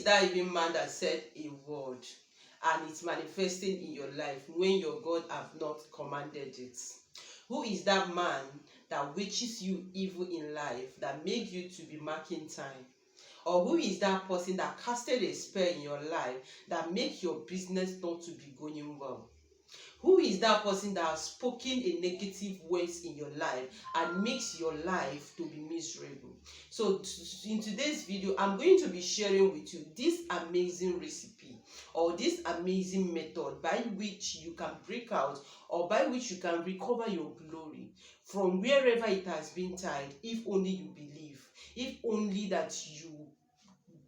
is that even man that said a word and it's manifesting in your life when your God have not commanded it? Who is that man that wishes you evil in life, that made you to be marking time? Or who is that person that casted a spell in your life that make your business not to be going well? Who is that person that has spoken a negative words in your life and makes your life to be miserable? So in today's video, I'm going to be sharing with you this amazing recipe or this amazing method by which you can break out or by which you can recover your glory from wherever it has been tied, if only you believe, if only that you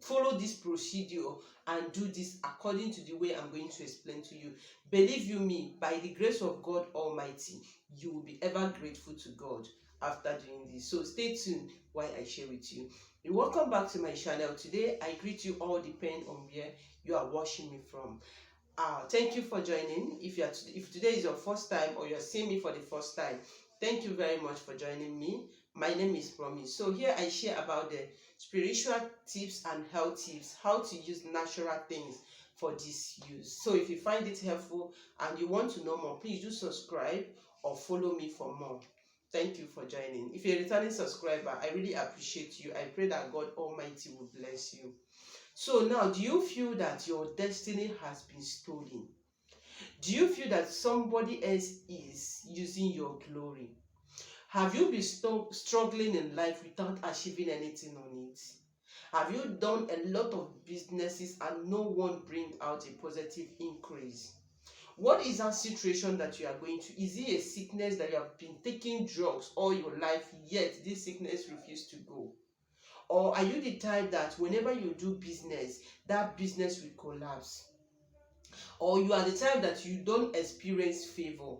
follow this procedure and do this according to the way I'm going to explain to you. Believe you me, by the grace of God Almighty, you will be ever grateful to God after doing this. So stay tuned while I share with you. Welcome back to my channel. Today I greet you all depending on where you are watching me from. Thank you for joining. If today is your first time or you're seeing me for the first time, thank you very much for joining me. My name is Promise. So here I share about the spiritual tips and health tips, how to use natural things for this use. So if you find it helpful and you want to know more, please do subscribe or follow me for more. Thank you for joining. If you're a returning subscriber, I really appreciate you. I pray that God Almighty will bless you. So now, do you feel that your destiny has been stolen? Do you feel that somebody else is using your glory? Have you been struggling in life without achieving anything on it? Have you done a lot of businesses and no one bring out a positive increase? What is that situation that you are going to? Is it a sickness that you have been taking drugs all your life, yet this sickness refuses to go? Or are you the type that whenever you do business, that business will collapse? Or you are the type that you don't experience favor?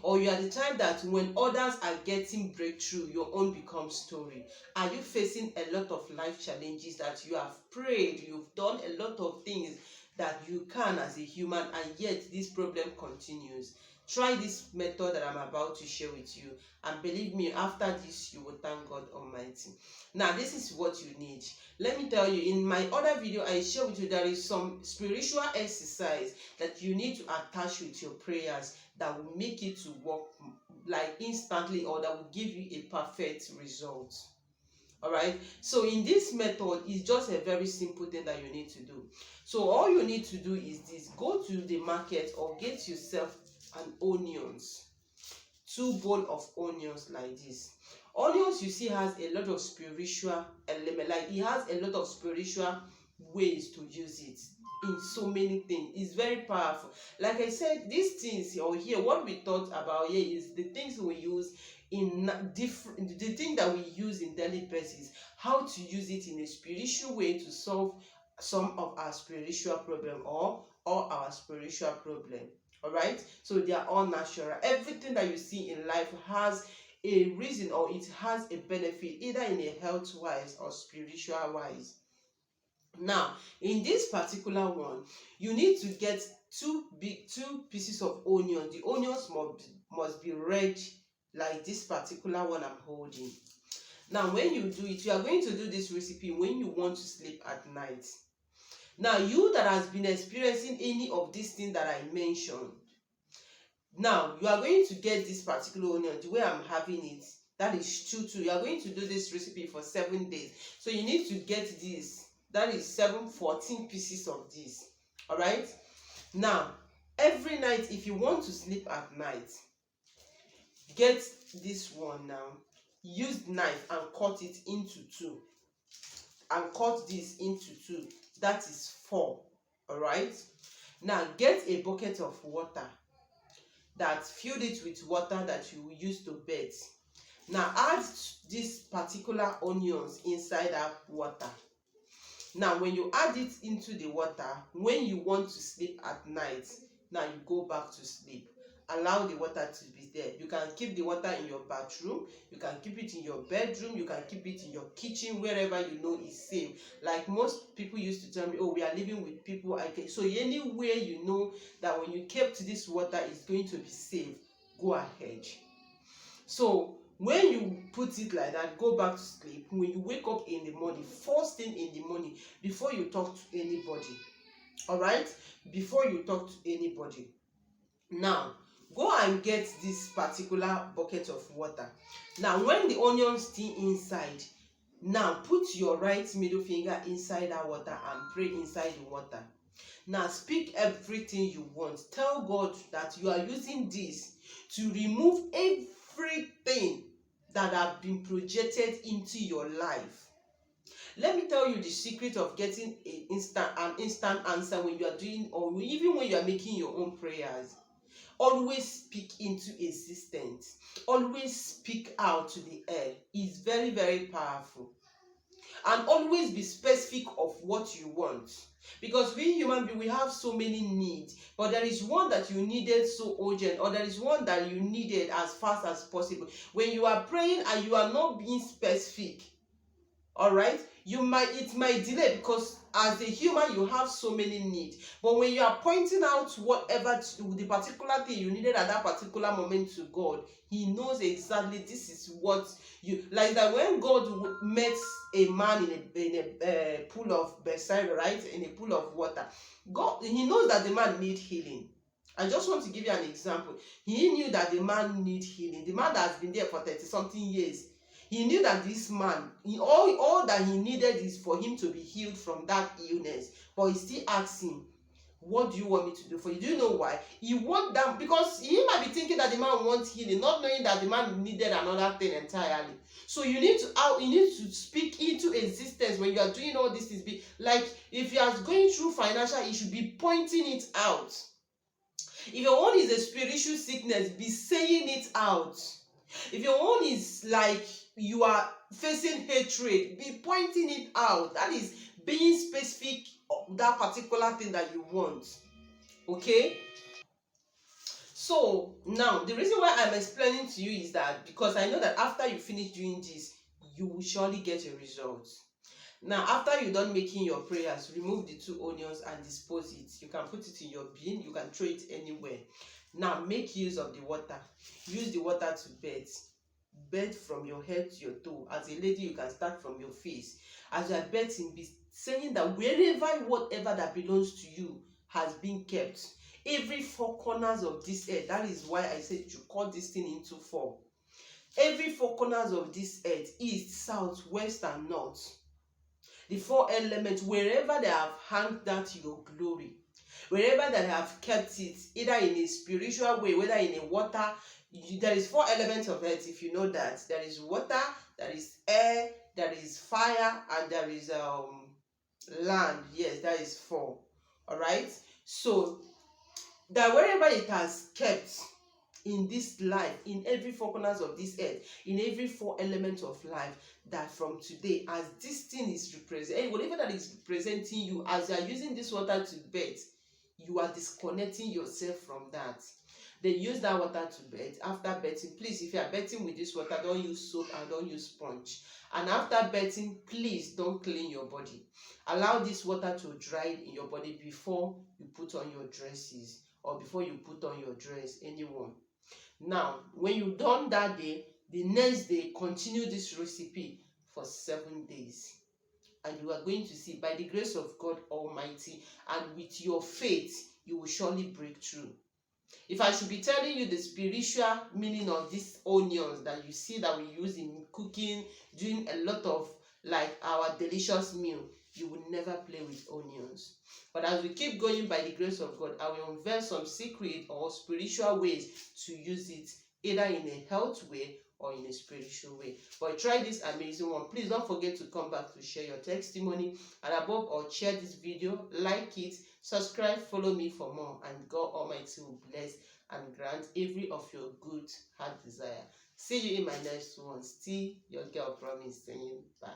Or you are the type that when others are getting breakthrough, your own becomes story? Are you facing a lot of life challenges that you have prayed, you've done a lot of things that you can as a human, and yet this problem continues? Try this method that I'm about to share with you, and believe me, after this you will thank God Almighty. Now this is what you need. Let me tell you, in my other video I share with you, there is some spiritual exercise that you need to attach with your prayers that will make it to work like instantly, or that will give you a perfect result. All right, so in this method, it's just a very simple thing that you need to do. So all you need to do is this: go to the market or get yourself an onions, 2 bowls of onions like this. Onions, you see, has a lot of spiritual element, like it has a lot of spiritual ways to use it in so many things. It's very powerful. Like I said, these things or here, what we thought about here is the things we use in different, the thing that we use in daily basis, how to use it in a spiritual way to solve some of our spiritual problem or all our spiritual problem. All right, so they are all natural. Everything that you see in life has a reason or it has a benefit, either in a health wise or spiritual wise. Now in this particular one, you need to get two pieces of onion. The onions must be red, like this particular one I'm holding. Now when you do it, you are going to do this recipe when you want to sleep at night. Now you that has been experiencing any of these things that I mentioned, now you are going to get this particular onion the way I'm having it, that is 2 2. You are going to do this recipe for 7 days, so you need to get this, that is 14 pieces of this. All right, now every night if you want to sleep at night, get this one. Now use knife and cut it into 2, and cut this into 2, that is 4. All right, now get a bucket of water, that filled it with water that you will use to bathe. Now add this particular onions inside that water. Now when you add it into the water, when you want to sleep at night, now you go back to sleep. Allow the water to be there. You can keep the water in your bathroom, you can keep it in your bedroom, you can keep it in your kitchen, wherever you know is safe. Like most people used to tell me, oh, we are living with people. So anywhere you know that when you kept this water is going to be safe, go ahead. So When you put it like that, go back to sleep. When you wake up in the morning, first thing in the morning, before you talk to anybody, all right, before you talk to anybody, now go and get this particular bucket of water. Now when the onion still inside, now put your right middle finger inside that water and pray inside the water. Now speak everything you want. Tell God that you are using this to remove everything that have been projected into your life. Let me tell you the secret of getting an instant answer when you are doing, or even when you are making your own prayers. Always speak into existence. Always speak out to the air. It's very, very powerful. And always be specific of what you want, because we human beings, we have so many needs, but there is one that you needed so urgent, or there is one that you needed as fast as possible. When you are praying and you are not being specific, all right, it might delay, because as a human you have so many needs. But when you are pointing out whatever the particular thing you needed at that particular moment to God, he knows exactly this is what you like. That when God met a man in a pool of Bethesda, right, in a pool of water, God, he knows that the man need healing. I just want to give you an example. He knew that the man need healing. The man that has been there for 30 something years, he knew that this man, all that he needed is for him to be healed from that illness. But he still asked him, what do you want me to do for you? Do you know why? He want that, because he might be thinking that the man wants healing, not knowing that the man needed another thing entirely. So you need to speak into existence when you are doing all these things. Like if you are going through financial, you should be pointing it out. If your own is a spiritual sickness, be saying it out. If your own is like you are facing hatred, be pointing it out. That is being specific of that particular thing that you want. Okay? So now the reason why I'm explaining to you is that because I know that after you finish doing this, you will surely get a result. Now after you're done making your prayers, remove the 2 onions and dispose it. You can put it in your bin, you can throw it anywhere. Now make use of the water. Use the water to bathe from your head to your toe. As a lady, you can start from your face. As you are bathing, be saying that whatever that belongs to you has been kept. Every 4 corners of this earth. That is why I said you cut this thing into 4. Every 4 corners of this earth, east, south, west, and north. The 4 elements, wherever they have hung that your glory, wherever they have kept it, either in a spiritual way, whether in a water, there is 4 elements of earth. If you know that, there is water, there is air, there is fire, and there is land. Yes, that is 4. All right. So that wherever it has kept in this life, in every 4 corners of this earth, in every 4 elements of life, that from today, as this thing is representing, whatever that is representing you, as you are using this water to bathe, you are disconnecting yourself from that. Then use that water to bathe. After bathing, please, if you are bathing with this water, don't use soap and don't use sponge. And after bathing, please don't clean your body. Allow this water to dry in your body before you put on your dresses, or before you put on your dress, anyone. Now, when you've done that day, the next day, continue this recipe for 7 days. And you are going to see, by the grace of God Almighty, and with your faith, you will surely break through. If I should be telling you the spiritual meaning of these onions that you see that we use in cooking, doing a lot of like our delicious meal, you will never play with onions. But as we keep going by the grace of God, I will unveil some secret or spiritual ways to use it, either in a health way or in a spiritual way. But try this amazing one. Please don't forget to come back to share your testimony, and above all, share this video, like it, subscribe, follow me for more, and God Almighty will bless and grant every of your good heart desire. See you in my next one. Still your girl Promise saying bye.